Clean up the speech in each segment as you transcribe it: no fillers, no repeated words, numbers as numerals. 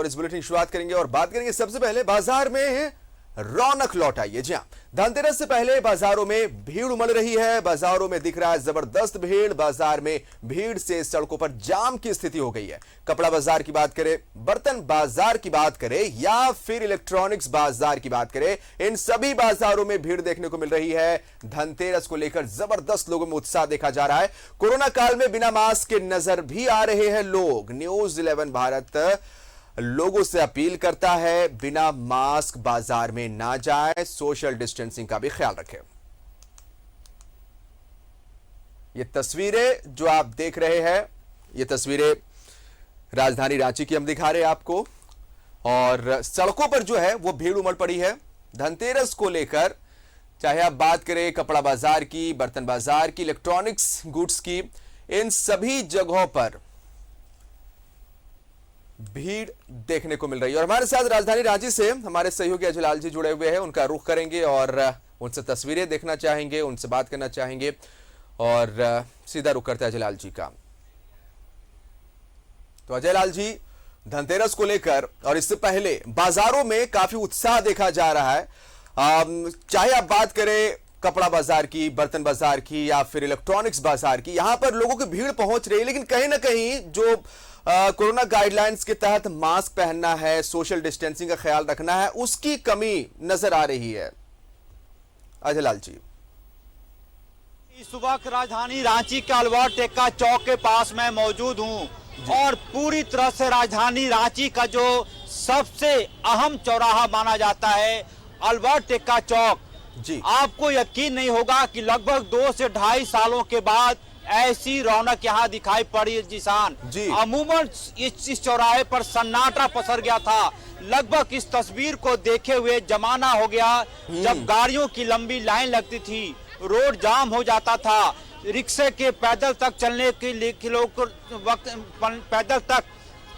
इस बुलेटिन की शुरुआत करेंगे और बात करेंगे सबसे पहले बाजार में रौनक लौट आई है। जी हां, धनतेरस से पहले बाजारों में भीड़ उमड़ रही है। बाजारों में दिख रहा है जबरदस्त भीड़। बाजार में भीड़ से सड़कों पर जाम की स्थिति हो गई है। कपड़ा बाजार की बात करें, बर्तन बाजार की बात करें या फिर इलेक्ट्रॉनिक्स बाजार की बात करें, इन सभी बाजारों में भीड़ देखने को मिल रही है। धनतेरस को लेकर जबरदस्त लोगों में उत्साह देखा जा रहा है। कोरोना काल में बिना मास्क के नजर भी आ रहे हैं लोग। न्यूज 11 भारत लोगों से अपील करता है, बिना मास्क बाजार में ना जाएं, सोशल डिस्टेंसिंग का भी ख्याल रखें। ये तस्वीरें जो आप देख रहे हैं, ये तस्वीरें राजधानी रांची की हम दिखा रहे हैं आपको। और सड़कों पर जो है वो भीड़ उमड़ पड़ी है धनतेरस को लेकर। चाहे आप बात करें कपड़ा बाजार की, बर्तन बाजार की, इलेक्ट्रॉनिक्स गुड्स की, इन सभी जगहों पर भीड़ देखने को मिल रही है। और हमारे साथ राजधानी रांची से हमारे सहयोगी अजयलाल जी जुड़े हुए हैं। उनका रुख करेंगे और उनसे तस्वीरें देखना चाहेंगे, उनसे बात करना चाहेंगे। और सीधा रुख करते हैं अजयलाल जी का। तो अजयलाल जी, धनतेरस को लेकर और इससे पहले बाजारों में काफी उत्साह देखा जा रहा है। चाहे आप बात करें कपड़ा बाजार की, बर्तन बाजार की या फिर इलेक्ट्रॉनिक्स बाजार की, यहां पर लोगों की भीड़ पहुंच रही है। लेकिन कहीं ना कहीं जो कोरोना गाइडलाइंस के तहत मास्क पहनना है, सोशल डिस्टेंसिंग का ख्याल रखना है, उसकी कमी नजर आ रही है। अजयलाल जी, इस वक्त राजधानी रांची के अलवर टेक्का चौक के पास मैं मौजूद हूं और पूरी तरह से राजधानी रांची का जो सबसे अहम चौराहा माना जाता है अलवर टेक्का चौक जी, आपको यकीन नहीं होगा कि लगभग 2 से 2.5 सालों के बाद ऐसी रौनक यहाँ दिखाई पड़ी है जिसान। अमूमन इस चौराहे पर सन्नाटा पसर गया था। लगभग इस तस्वीर को देखे हुए जमाना हो गया जब गाड़ियों की लंबी लाइन लगती थी, रोड जाम हो जाता था, रिक्शे के पैदल तक चलने के लिए लोग वक्त पैदल तक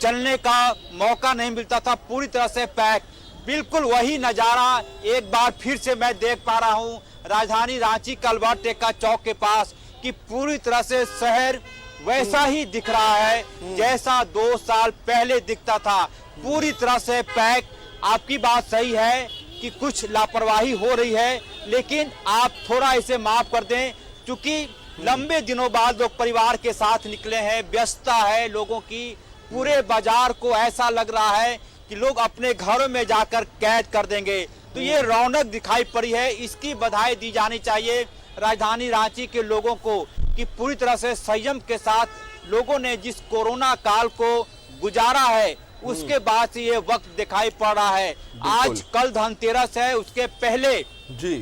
चलने का मौका नहीं मिलता था, पूरी तरह से पैक। बिल्कुल वही नजारा एक बार फिर से मैं देख पा रहा हूँ राजधानी रांची के अलवर टेक्का चौक के पास कि पूरी तरह से शहर वैसा ही दिख रहा है जैसा 2 साल पहले दिखता था, पूरी तरह से पैक। आपकी बात सही है कि कुछ लापरवाही हो रही है, लेकिन आप थोड़ा इसे माफ कर दें क्योंकि लंबे दिनों बाद लोग परिवार के साथ निकले हैं, व्यस्तता है लोगों की। पूरे बाजार को ऐसा लग रहा है कि लोग अपने घरों में जाकर कैद कर देंगे। तो ये रौनक दिखाई पड़ी है, इसकी बधाई दी जानी चाहिए राजधानी रांची के लोगों को कि पूरी तरह से संयम के साथ लोगों ने जिस कोरोना काल को गुजारा है उसके बाद से ये वक्त दिखाई पड़ रहा है। आज कल धनतेरस है, उसके पहले जी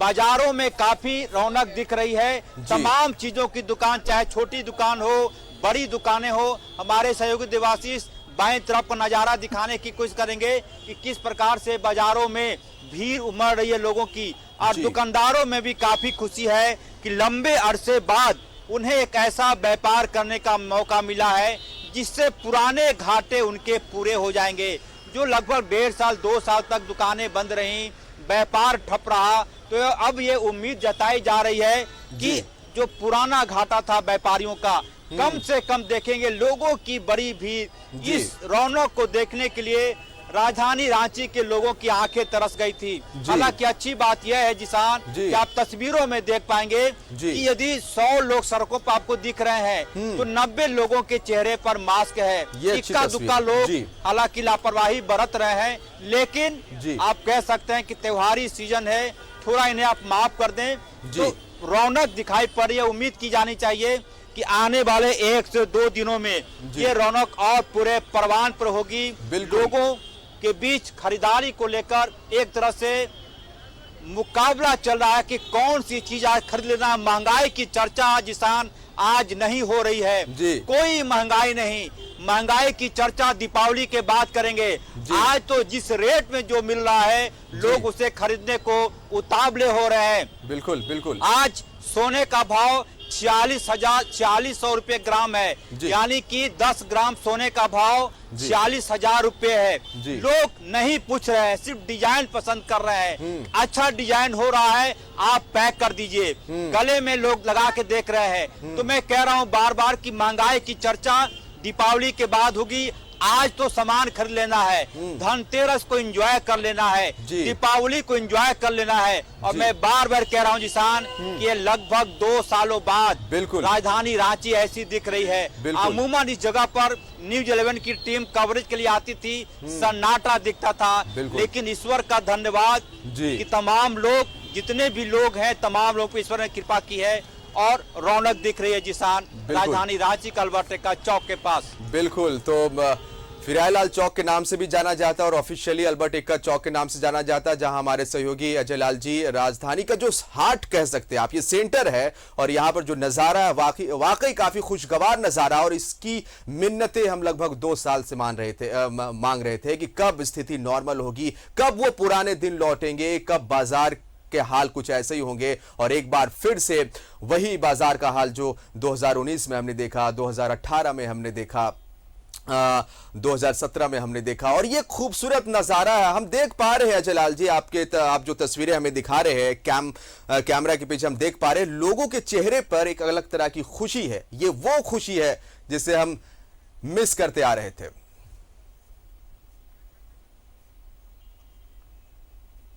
बाजारों में काफी रौनक दिख रही है। तमाम चीजों की दुकान, चाहे छोटी दुकान हो, बड़ी दुकानें हो। हमारे सहयोगी देवाशीष बाएं तरफ का नजारा दिखाने की कोशिश करेंगे कि किस प्रकार से बाजारों में भीड़ उमड़ रही है लोगों की। और दुकानदारों में भी काफी खुशी है कि लंबे अरसे बाद उन्हें एक ऐसा व्यापार करने का मौका मिला है जिससे पुराने घाटे उनके पूरे हो जाएंगे। जो लगभग 1.5 साल 2 साल तक दुकानें बंद रहीं, व्यापार ठप रहा, तो अब ये उम्मीद जताई जा रही है कि जो पुराना घाटा था व्यापारियों का, कम से कम देखेंगे। लोगों की बड़ी भीड़ इस रौनक को देखने के लिए राजधानी रांची के लोगों की आंखें तरस गई थी। हालांकि अच्छी बात यह है जिसान कि आप तस्वीरों में देख पाएंगे कि यदि 100 लोग सड़कों पर आपको दिख रहे हैं तो 90 लोगों के चेहरे पर मास्क है। इक्का दुक्का लोग हालांकि लापरवाही बरत रहे हैं, लेकिन आप कह सकते हैं कि त्योहारी सीजन है, थोड़ा इन्हें आप माफ कर दें। तो रौनक दिखाई पड़ी है। उम्मीद की जानी चाहिए कि आने वाले 1 से 2 दिनों में ये रौनक और पूरे परवान पर होगी। लोगों के बीच खरीदारी को लेकर एक तरह से मुकाबला चल रहा है कि कौन सी चीज आज खरीद लेना। महंगाई की चर्चा जिसान आज नहीं हो रही है, कोई महंगाई नहीं। महंगाई की चर्चा दीपावली के बाद करेंगे। आज तो जिस रेट में जो मिल रहा है लोग उसे खरीदने को उतावले हो रहे हैं। बिल्कुल बिल्कुल। आज सोने का भाव 46,000 रुपए ग्राम है, यानी कि 10 ग्राम सोने का भाव 46,000 रुपए है। लोग नहीं पूछ रहे हैं, सिर्फ डिजाइन पसंद कर रहे हैं। अच्छा डिजाइन हो रहा है, आप पैक कर दीजिए। गले में लोग लगा के देख रहे हैं। तो मैं कह रहा हूं बार बार कि महंगाई की चर्चा दीपावली के बाद होगी। आज तो सामान खरीद लेना है, धनतेरस को एंजॉय कर लेना है, दीपावली को एंजॉय कर लेना है। और मैं बार बार कह रहा हूं जिसान कि ये लगभग 2 सालों बाद राजधानी रांची ऐसी दिख रही है। अमूमन इस जगह पर न्यूज 11 की टीम कवरेज के लिए आती थी, सन्नाटा दिखता था, लेकिन ईश्वर का धन्यवाद कि तमाम लोग, जितने भी लोग हैं, तमाम लोग पे ईश्वर ने कृपा की है और रौनक दिख रही है जिसान राजधानी रांची का अल्बर्ट एक्का चौक के पास। बिल्कुल, तो फिरायलाल चौक के नाम से भी जाना जाता है और ऑफिशियली अल्बर्ट एक्का चौक के नाम से जाना जाता है, जहां हमारे सहयोगी अजय लाल जी राजधानी का जो हार्ट कह सकते हैं आप, ये सेंटर है और यहाँ पर जो नजारा है वाकई काफी खुशगवार नजारा, और इसकी मिन्नतें हम लगभग 2 साल से मांग रहे थे कि कब स्थिति नॉर्मल होगी, कब वो पुराने दिन लौटेंगे, कब बाजार के हाल कुछ ऐसे ही होंगे और एक बार फिर से वही बाजार का हाल जो 2019 में हमने देखा, 2018 में हमने देखा, 2017 में हमने देखा। और ये खूबसूरत नजारा है, हम देख पा रहे हैं अजय लाल जी, आप जो तस्वीरें हमें दिखा रहे हैं कैमरा के पीछे हम देख पा रहे हैं लोगों के चेहरे पर एक अलग तरह की खुशी है। ये वो खुशी है जिसे हम मिस करते आ रहे थे।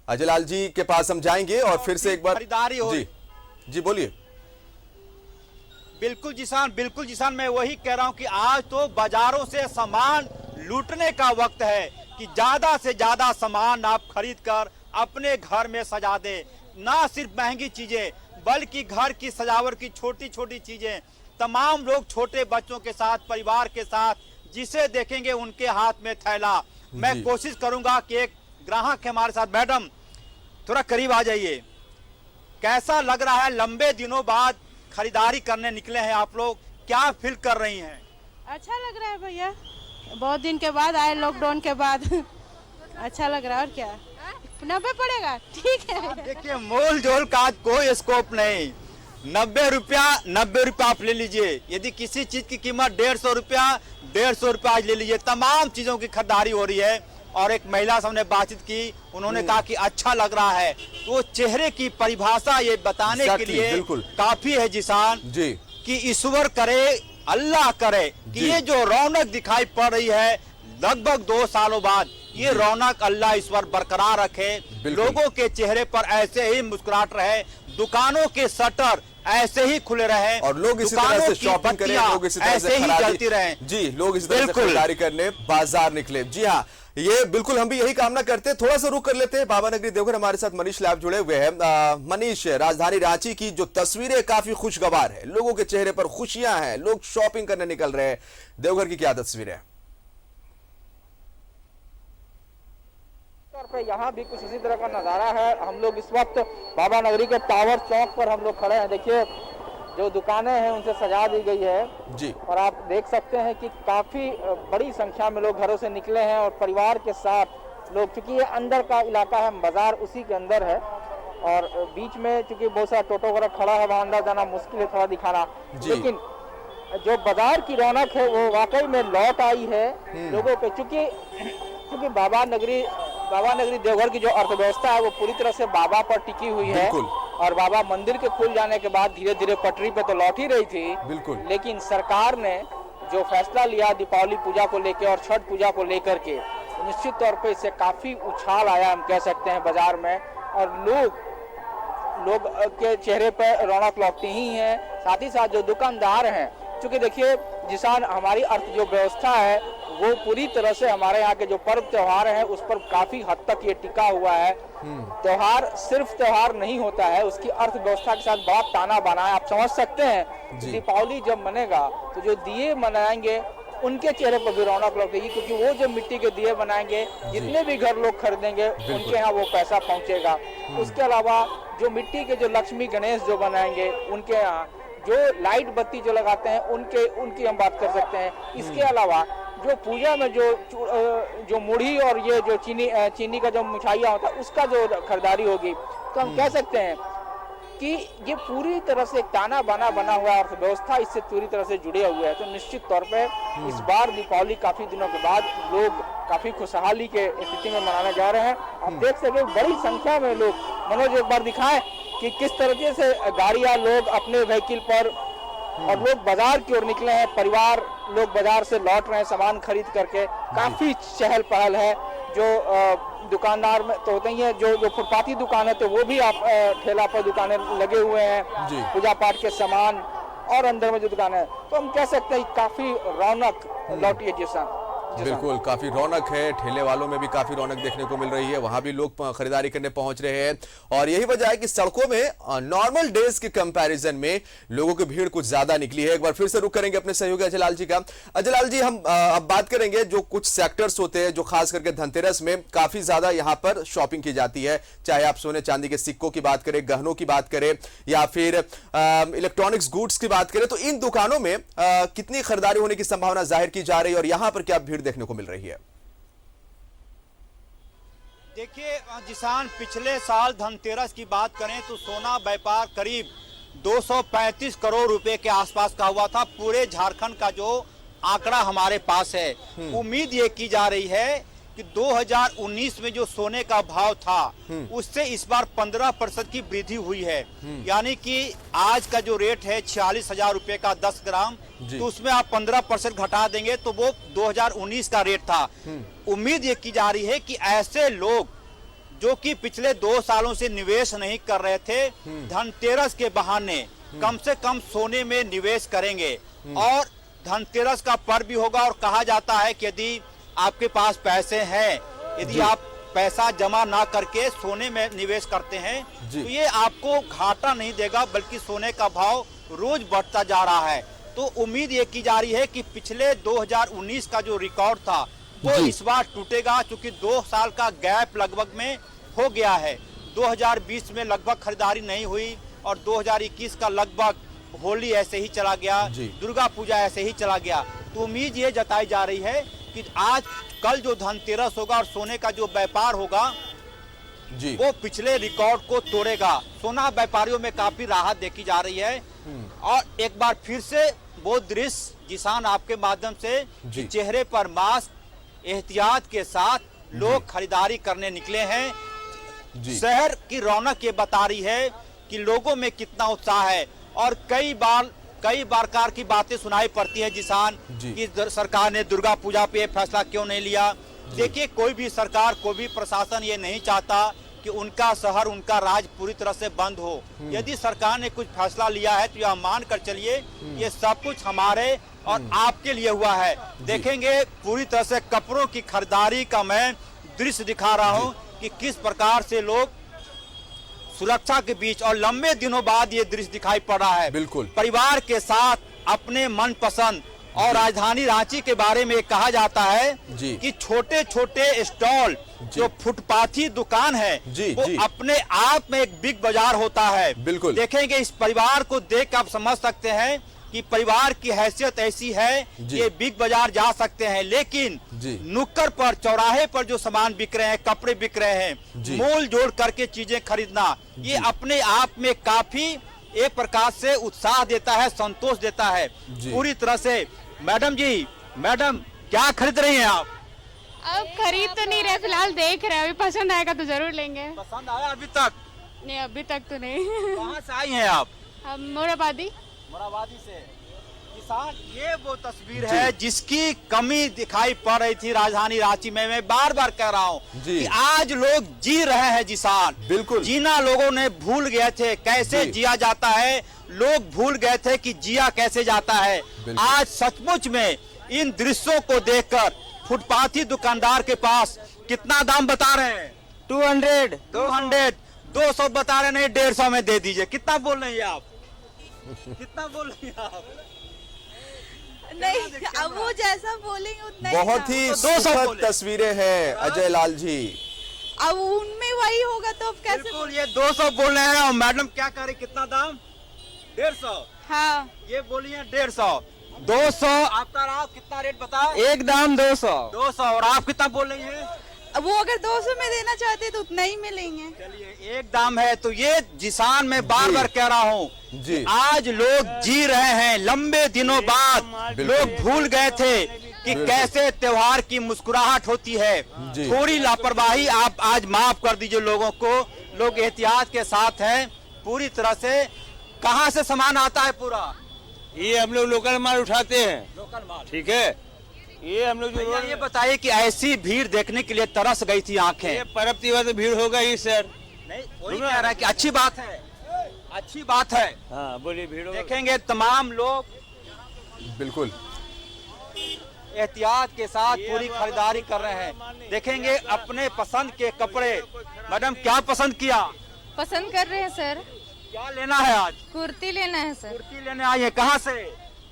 अजय लाल जी के पास हम जाएंगे और फिर से एक बार खरीदारी हो। जी बोलिए। बिल्कुल जिसान, मैं वही कह रहा हूं कि आज तो बाजारों से सामान लूटने का वक्त है कि ज्यादा से ज्यादा सामान आप खरीद कर अपने घर में सजा दे। ना सिर्फ महंगी चीजें बल्कि घर की सजावट की छोटी छोटी चीजें, तमाम लोग छोटे बच्चों के साथ, परिवार के साथ, जिसे देखेंगे उनके हाथ में थैला। मैं कोशिश करूंगा कि एक ग्राहक है हमारे साथ, मैडम थोड़ा करीब आ जाइए। कैसा लग रहा है, लंबे दिनों बाद खरीदारी करने निकले हैं आप लोग, क्या फील कर रही हैं? अच्छा लग रहा है भैया, बहुत दिन के बाद आए, लॉकडाउन के बाद अच्छा लग रहा है। और क्या 90 पड़ेगा, ठीक है। देखिए मोल जोल का आज कोई स्कोप नहीं, 90 रुपया आप ले लीजिए। यदि किसी चीज की कीमत 150 रुपया आज ले लीजिए। तमाम चीजों की खरीदारी हो रही है। और एक महिला से हमने बातचीत की, उन्होंने कहा कि अच्छा लग रहा है। तो चेहरे की परिभाषा ये बताने के लिए काफी है जिसान जी कि ईश्वर करे, अल्लाह करे कि ये जो रौनक दिखाई पड़ रही है लगभग 2 सालों बाद, ये रौनक अल्लाह ईश्वर बरकरार रखे, लोगों के चेहरे पर ऐसे ही मुस्कुराहट रहे, दुकानों के शटर ऐसे ही खुले रहे और लोग इसी तरह से शॉपिंग करें, लोग इसी तरह से चलती रहे। जी, लोग इसी तरह से खरीदारी करने बाजार निकले। जी हाँ, ये बिल्कुल हम भी यही कामना करते हैं। थोड़ा सा रुक कर लेते हैं, बाबा नगरी देवघर हमारे साथ मनीष लाभ जुड़े हुए हैं। मनीष, राजधानी रांची की जो तस्वीरें काफी खुशगवार है, लोगों के चेहरे पर खुशियां हैं, लोग शॉपिंग करने निकल रहे हैं, देवघर की क्या तस्वीरें हैं? यहाँ भी कुछ इसी तरह का नजारा है। हम लोग इस वक्त बाबा नगरी के टावर चौक पर हम लोग खड़े हैं। देखिए जो दुकानें हैं उनसे सजा दी गई है जी, और आप देख सकते हैं कि काफी बड़ी संख्या में लोग घरों से निकले हैं और परिवार के साथ लोग, चूंकि ये अंदर का इलाका है, बाजार उसी के अंदर है और बीच में चूंकि बहुत सारा टोटो वगैरह खड़ा है, वहाँ अंदर जाना मुश्किल है थोड़ा दिखाना, लेकिन जो बाजार की रौनक है वो वाकई में लौट आई है लोगों पे। चूंकि बाबा नगरी देवघर की जो अर्थव्यवस्था है वो पूरी तरह से बाबा पर टिकी हुई है और बाबा मंदिर के खुल जाने के बाद धीरे धीरे पटरी पे तो लौट ही रही थी, लेकिन सरकार ने जो फैसला लिया दीपावली पूजा को लेकर और छठ पूजा को लेकर के, निश्चित तौर पे इससे काफी उछाल आया हम कह सकते हैं बाजार में, और लोग के चेहरे पर रौनक लौटती ही है। साथ ही साथ जो दुकानदार हैं, चूंकि देखिए जिसान हमारी अर्थ जो व्यवस्था है वो पूरी तरह से हमारे यहाँ के जो पर्व त्योहार हैं उस पर काफी हद तक ये टिका हुआ है। त्योहार सिर्फ त्योहार नहीं होता है, उसकी अर्थव्यवस्था के साथ बड़ा ताना बाना है। आप समझ सकते हैं दीपावली जब मनेगा तो जो दिए मनाएंगे उनके चेहरे पर भी रौनक लौटेगी, क्योंकि वो जो मिट्टी के दिए बनाएंगे, जितने भी घर लोग खरीदेंगे उनके यहाँ वो पैसा पहुँचेगा। उसके अलावा जो मिट्टी के जो लक्ष्मी गणेश जो बनाएंगे उनके यहाँ, जो लाइट बत्ती जो लगाते हैं उनकी हम बात कर सकते हैं। इसके अलावा जो पूजा में जो मुढ़ी और ये जो चीनी का जो मिठाइयाँ होता है उसका जो खरीदारी होगी, तो हम कह सकते हैं कि ये पूरी तरह से ताना बाना बना हुआ अर्थव्यवस्था इससे पूरी तरह से जुड़े हुए हैं। तो निश्चित तौर पे इस बार दीपावली काफी दिनों के बाद लोग काफी खुशहाली के स्थिति में मनाने जा रहे हैं। आप देख सके बड़ी संख्या में लोग, मनोज एक बार दिखाएं कि किस तरीके से गाड़ियां लोग अपने व्हीकल पर और लोग बाजार की ओर निकले हैं। परिवार लोग बाजार से लौट रहे हैं सामान खरीद करके। काफी चहल पहल है। जो दुकानदार में तो होते ही है, जो फुटपाथी दुकान है तो वो भी आप ठेला पर दुकानें लगे हुए हैं, पूजा पाठ के सामान, और अंदर में जो दुकान है तो हम कह सकते हैं काफी रौनक लौटी है जिसान। बिल्कुल, काफी रौनक है। ठेले वालों में भी काफी रौनक देखने को मिल रही है, वहां भी लोग खरीदारी करने पहुंच रहे हैं। और यही वजह है कि सड़कों में नॉर्मल डेज के कंपैरिजन में लोगों की भीड़ कुछ ज्यादा निकली है। एक बार फिर से रुक करेंगे अपने सहयोगी अजय लाल जी का। अजय लाल जी, हम अब बात करेंगे जो कुछ सेक्टर्स होते हैं जो खास करके धनतेरस में काफी ज्यादा यहाँ पर शॉपिंग की जाती है, चाहे आप सोने चांदी के सिक्कों की बात करें, गहनों की बात करें, या फिर इलेक्ट्रॉनिक्स गुड्स की बात करें, तो इन दुकानों में कितनी खरीदारी होने की संभावना जाहिर की जा रही है और यहाँ पर क्या भीड़ देखने को मिल रही है? देखिए जिसान, पिछले साल धनतेरस की बात करें तो सोना व्यापार करीब 235 करोड़ रुपए के आसपास का हुआ था। पूरे झारखंड का जो आंकड़ा हमारे पास है, उम्मीद ये की जा रही है कि 2019 में जो सोने का भाव था उससे इस बार 15% की वृद्धि हुई है। यानी कि आज का जो रेट है 46,000 रुपए का 10 ग्राम, तो उसमें आप 15% घटा देंगे तो वो 2019 का रेट था। उम्मीद ये की जा रही है कि ऐसे लोग जो कि पिछले 2 सालों से निवेश नहीं कर रहे थे, धनतेरस के बहाने कम से कम सोने में निवेश करेंगे। और धनतेरस का पर्व भी होगा और कहा जाता है कि यदि आपके पास पैसे हैं, यदि आप पैसा जमा ना करके सोने में निवेश करते हैं तो ये आपको घाटा नहीं देगा, बल्कि सोने का भाव रोज बढ़ता जा रहा है। तो उम्मीद ये की जा रही है कि पिछले 2019 का जो रिकॉर्ड था वो इस बार टूटेगा, क्योंकि 2 साल का गैप लगभग में हो गया है। 2020 में लगभग खरीदारी नहीं हुई और 2021 का लगभग होली ऐसे ही चला गया, दुर्गा पूजा ऐसे ही चला गया। तो उम्मीद ये जताई जा रही है कि आज कल जो धनतेरस होगा और सोने का जो व्यापार होगा वो पिछले रिकॉर्ड को तोड़ेगा। सोना व्यापारियों में काफी राहत देखी जा रही है। और एक बार फिर से वो दृश्य जिसान आपके माध्यम से चेहरे पर मास्क, एहतियात के साथ लोग खरीदारी करने निकले हैं। शहर की रौनक ये बता रही है कि लोगों में कितना उत्साह है। और कई बार की बातें सुनाई पड़ती है जिसान कि सरकार ने दुर्गा पूजा पे फैसला क्यों नहीं लिया। देखिए, कोई भी सरकार, कोई भी प्रशासन ये नहीं चाहता कि उनका शहर, उनका राज्य पूरी तरह से बंद हो। यदि सरकार ने कुछ फैसला लिया है तो यह मान कर चलिए ये सब कुछ हमारे और आपके लिए हुआ है। देखेंगे पूरी तरह से कपड़ों की खरीदारी का मैं दृश्य दिखा रहा हूँ कि किस प्रकार से लोग सुरक्षा के बीच, और लंबे दिनों बाद ये दृश्य दिखाई पड़ रहा है, बिल्कुल परिवार के साथ अपने मनपसंद। और राजधानी रांची के बारे में कहा जाता है कि छोटे छोटे स्टॉल, जो फुटपाथी दुकान है, वो अपने आप में एक बिग बाजार होता है। बिल्कुल देखेंगे इस परिवार को देख कर आप समझ सकते हैं कि परिवार की हैसियत ऐसी है कि ये बिग बाजार जा सकते हैं। लेकिन नुक्कड़ पर, चौराहे पर जो सामान बिक रहे हैं, कपड़े बिक रहे हैं, मोल जोड़ करके चीजें खरीदना, ये अपने आप में काफी एक प्रकार से उत्साह देता है, संतोष देता है पूरी तरह से। मैडम जी, मैडम क्या खरीद रही हैं आप? अब खरीद तो नहीं रहे, फिलहाल देख रहे हैं, अभी पसंद आएगा तो जरूर लेंगे। पसंद आया अभी तक? नहीं, अभी तक तो नहीं। कहाँ से आई हैं आप? हम मोराबादी से। किसान, ये वो तस्वीर है जिसकी कमी दिखाई पड़ रही थी राजधानी रांची में। मैं बार बार कह रहा हूँ कि आज लोग जी रहे हैं जिसान। बिल्कुल, जीना लोगों ने भूल गए थे, कैसे जिया जाता है। लोग भूल गए थे कि जिया कैसे जाता है। आज सचमुच में इन दृश्यों को देखकर फुटपाथी दुकानदार के पास कितना दाम बता रहे हैं? 200 200 बता रहे, नहीं 150 में दे दीजिए। कितना बोल रहे हैं आप? कितना बोल रही हैं आप? नहीं, अब वो जैसा बोलेंगे उतना ही। बहुत ही सुखद तस्वीरें हैं अजय लाल जी। अब उनमें वही होगा तो अब कैसे? बिल्कुल, ये 200 बोल रहे हैं। और मैडम क्या कह रही, कितना दाम? 150। हाँ, ये बोलिए 150। 200 आपका कितना रेट बता? एक दाम 200। 200। और आप कितना बोल रही हैं? वो अगर 200 में देना चाहते तो उतना ही मिलेंगे। चलिए, एक दाम है। तो ये जिसान में बार बार कह रहा हूँ, आज लोग जी रहे हैं। लंबे दिनों बाद लोग भूल गए थे कि कैसे त्योहार की मुस्कुराहट होती है। थोड़ी लापरवाही आप आज माफ कर दीजिए लोगों को। लोग एहतियात के साथ हैं पूरी तरह से। कहाँ से सामान आता है? पूरा ये हम लोग लोकल माल उठाते हैं, लोकल माल। ठीक है। ये हम लोग जो भैया ये बताइए कि ऐसी भीड़ देखने के लिए तरस गई थी आंखें। ये पर्व त्योहार तो भीड़ होगा ही सर। नहीं वही कह रहा है कि अच्छी बात है, अच्छी बात है। हाँ बोलिए, भीड़ होगा। देखेंगे तमाम लोग बिल्कुल एहतियात के साथ पूरी खरीदारी कर रहे हैं। देखेंगे अपने पसंद के कपड़े। मैडम क्या पसंद किया? पसंद कर रहे हैं सर। क्या लेना है आज? कुर्ती लेना है सर। कुर्ती लेने आई है, कहाँ से?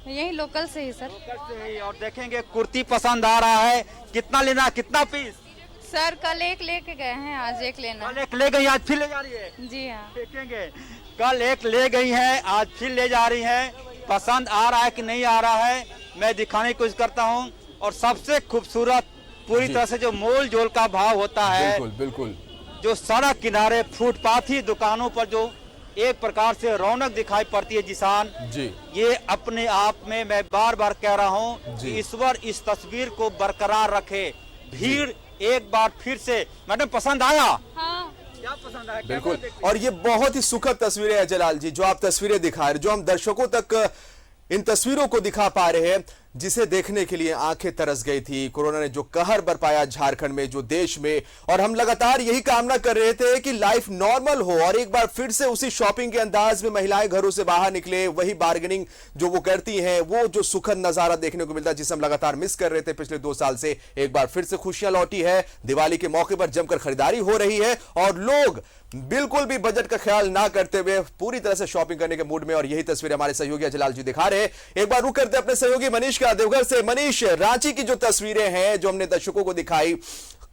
यही लोकल से ही सर। लोकल से ही। और देखेंगे कुर्ती पसंद आ रहा है। कितना लेना, कितना पीस? सर कल एक लेके गए हैं, आज एक लेना कल एक ले गई, आज फिर ले जा रही है। है। जी हाँ। देखेंगे कल एक ले गई है, आज फिर ले जा रही है। पसंद आ रहा है कि नहीं आ रहा है मैं दिखाने की कोशिश करता हूँ। और सबसे खूबसूरत पूरी तरह से जो मोल जोल का भाव होता है, बिल्कुल बिल्कुल, जो सड़क किनारे फुटपाथी दुकानों पर जो एक प्रकार से रौनक दिखाई पड़ती है जिसान जी, ये अपने आप में मैं बार बार कह रहा हूँ जी। कि ईश्वर इस तस्वीर को बरकरार रखे। भीड़ एक बार फिर से। मैडम पसंद आया? हाँ। क्या पसंद आया? बिल्कुल। और ये बहुत ही सुखद तस्वीरें हैं जलाल जी, जो आप तस्वीरें दिखा रहे, जो हम दर्शकों तक इन तस्वीरों को दिखा पा रहे हैं, जिसे देखने के लिए आंखें तरस गई थी। कोरोना ने जो कहर बरपाया झारखंड में, जो देश में, और हम लगातार यही कामना कर रहे थे कि लाइफ नॉर्मल हो और एक बार फिर से उसी शॉपिंग के अंदाज में महिलाएं घरों से बाहर निकले, वही बार्गेनिंग जो वो करती हैं, वो जो सुखद नजारा देखने को मिलता है, जिसे हम लगातार मिस कर रहे थे पिछले 2 साल से। एक बार फिर से खुशियां लौटी है। दिवाली के मौके पर जमकर खरीदारी हो रही है और लोग बिल्कुल भी बजट का ख्याल ना करते हुए पूरी तरह से शॉपिंग करने के मूड में। और यही तस्वीर हमारे सहयोगी जलाल जी दिखा रहे हैं। एक बार रुक करते अपने सहयोगी मनीष का देवघर से। मनीष, रांची की जो तस्वीरें हैं जो हमने दर्शकों को दिखाई,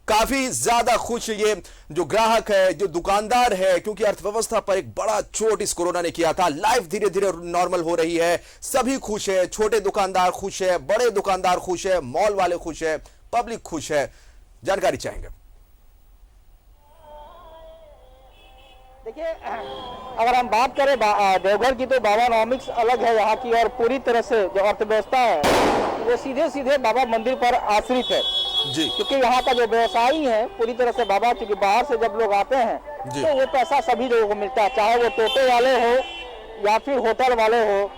काफी ज्यादा खुश ये जो ग्राहक है, जो दुकानदार है, क्योंकि अर्थव्यवस्था पर एक बड़ा चोट इस कोरोना ने किया था। लाइफ धीरे धीरे नॉर्मल हो रही है, सभी खुश है, छोटे दुकानदार खुश है, बड़े दुकानदार खुश है, मॉल वाले खुश है, पब्लिक खुश है। जानकारी चाहेंगे। देखिए, अगर हम बात करें देवघर की, तो बाबानॉमिक्स अलग है यहाँ की, और पूरी तरह से जो अर्थव्यवस्था है वो सीधे सीधे बाबा मंदिर पर आश्रित है जी, क्योंकि यहाँ का जो व्यवसायी है पूरी तरह से बाबा, क्योंकि बाहर से जब लोग आते हैं जी। तो वो पैसा सभी लोगों को मिलता है, चाहे वो टोटो वाले हो या फिर होटल वाले हो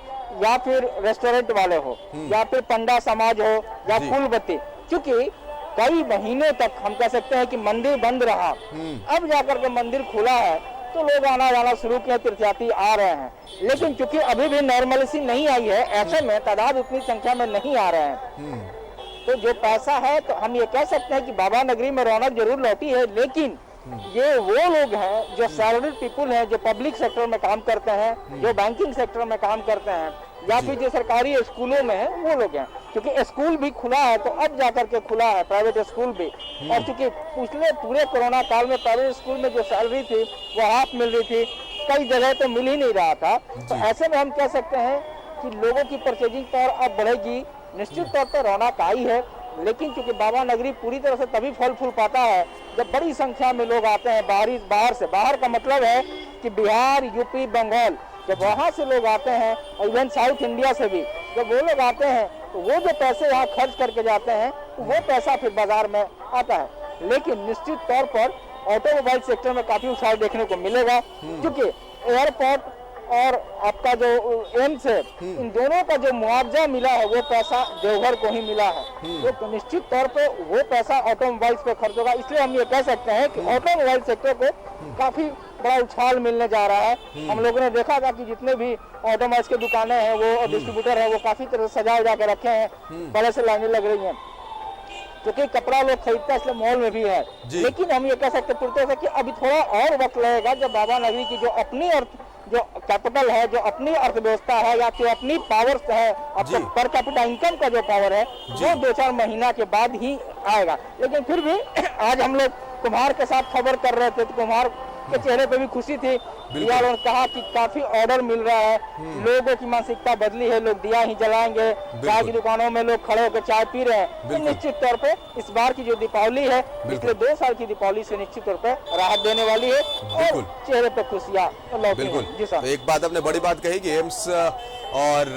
या फिर रेस्टोरेंट वाले हो या फिर पंडा समाज हो या जी। फूल बत्ती। क्योंकि कई महीनों तक हम कह सकते हैं कि मंदिर बंद रहा, अब जाकर के मंदिर खुला है तो लोग आना जाना शुरू किए, तीर्थयात्री आ रहे हैं। लेकिन चूंकि अभी भी नॉर्मलिटी नहीं आई है, ऐसे में तादाद उतनी संख्या में नहीं आ रहे हैं। तो जो पैसा है, तो हम ये कह सकते हैं कि बाबा नगरी में रौनक जरूर लौटी है, लेकिन ये वो लोग हैं जो सैलरीड पीपुल हैं, जो पब्लिक सेक्टर में काम करते हैं, जो बैंकिंग सेक्टर में काम करते हैं, या फिर जो सरकारी स्कूलों में है, वो लोग हैं। क्योंकि स्कूल भी खुला है, तो अब जाकर के खुला है प्राइवेट स्कूल भी। और चूंकि पिछले पूरे कोरोना काल में प्राइवेट स्कूल में जो सैलरी थी वो हाफ मिल रही थी, कई जगह तो मिल ही नहीं रहा था। तो ऐसे में हम कह सकते हैं कि लोगों की परचेजिंग पावर अब बढ़ेगी। निश्चित तौर पर रौनक आई है, लेकिन चूंकि बाबा नगरी पूरी तरह से तभी फल फूल पाता है जब बड़ी संख्या में लोग आते हैं बाहर से। बाहर का मतलब है कि बिहार, यूपी, बंगाल, जब वहाँ से लोग आते हैं, और इवन साउथ इंडिया से भी जब वो लोग आते हैं, तो वो जो पैसे यहाँ खर्च करके जाते हैं, तो वो पैसा फिर बाजार में आता है। लेकिन निश्चित तौर पर ऑटोमोबाइल सेक्टर में काफी उछाल देखने को मिलेगा, क्योंकि एयरपोर्ट और आपका जो एम्स है, इन दोनों का जो मुआवजा मिला है वो पैसा देवघर को ही मिला है। तो निश्चित तौर पे वो पैसा ऑटोमोबाइल्स पे खर्च होगा। इसलिए हम ये कह सकते हैं कि ऑटोमोबाइल सेक्टर को काफी बड़ा उछाल मिलने जा रहा है। हम लोगों ने देखा था कि जितने भी ऑटोमोबाइल्स की दुकानें हैं, वो डिस्ट्रीब्यूटर है, वो काफी तरह से सजा उजा के रखे हैं, बड़े से लाइनें लग रही हैं, क्योंकि कपड़ा लोग खरीदता है, इसलिए मॉल में भी है। लेकिन हम ये कह सकते पूरी तरह से कि अभी थोड़ा और वक्त लगेगा, जब बाबा नगरी की जो अपनी जो कैपिटल है, जो अपनी अर्थव्यवस्था है, या जो अपनी पावर है, अपने पर कैपिटल इनकम का जो पावर है, वो 2-4 महीना के बाद ही आएगा। लेकिन फिर भी आज हम लोग कुम्हार के साथ खबर कर रहे थे, तो कुम्हार के चेहरे पे भी खुशी थी। दिया उन्होंने कहा कि काफी ऑर्डर मिल रहा है, लोगों की मानसिकता बदली है, लोग दिया ही जलाएंगे, चाय की दुकानों में लोग खड़े होकर चाय पी रहे हैं। तो निश्चित तौर पे इस बार की जो दीपावली है, पिछले 2 साल की दीपावली से निश्चित तौर पे राहत देने वाली है और चेहरे पे खुशियां लौटी हैं। जी सर, तो एक बात आपने बड़ी बात कही कि एम्स और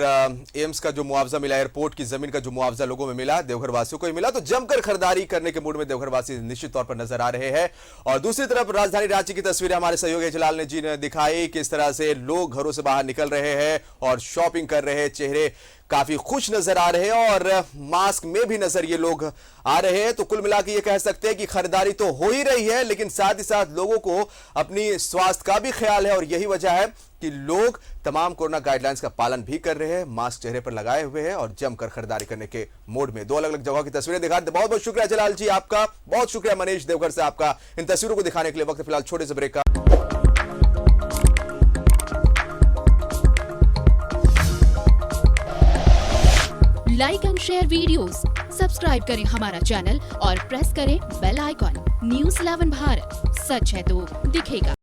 एम्स का जो मुआवजा मिला, एयरपोर्ट की जमीन का जो मुआवजा लोगों में मिला, देवघर वासियों को ही मिला, तो जमकर खरीदारी करने के मूड में देवघर वासी निश्चित तौर पर नजर आ रहे हैं। और दूसरी तरफ राजधानी रांची की तस्वीरें हमारे सहयोगी जलाल जी ने दिखाई, किस तरह से लोग घरों से बाहर निकल रहे हैं और शॉपिंग कर रहे हैं। चेहरे काफी खुश नजर आ रहे हैं और मास्क में भी नजर ये लोग आ रहे हैं। तो कुल मिला के ये कह सकते हैं कि खरीदारी तो हो ही रही है, लेकिन साथ ही साथ लोगों को अपनी स्वास्थ्य का भी ख्याल है और यही वजह है कि लोग तमाम कोरोना गाइडलाइंस का पालन भी कर रहे हैं, मास्क चेहरे पर लगाए हुए हैं और जमकर खरीदारी करने के मोड में। दो अलग अलग जगहों की तस्वीरें दिखा रहे। बहुत बहुत शुक्रिया जलाल जी आपका, बहुत शुक्रिया मनीष देवघर से आपका इन तस्वीरों को दिखाने के लिए। वक्त फिलहाल छोटे से ब्रेक का। Like and share videos, subscribe करें हमारा चैनल और प्रेस करें बेल आइकॉन। News 11 भारत, सच है तो दिखेगा।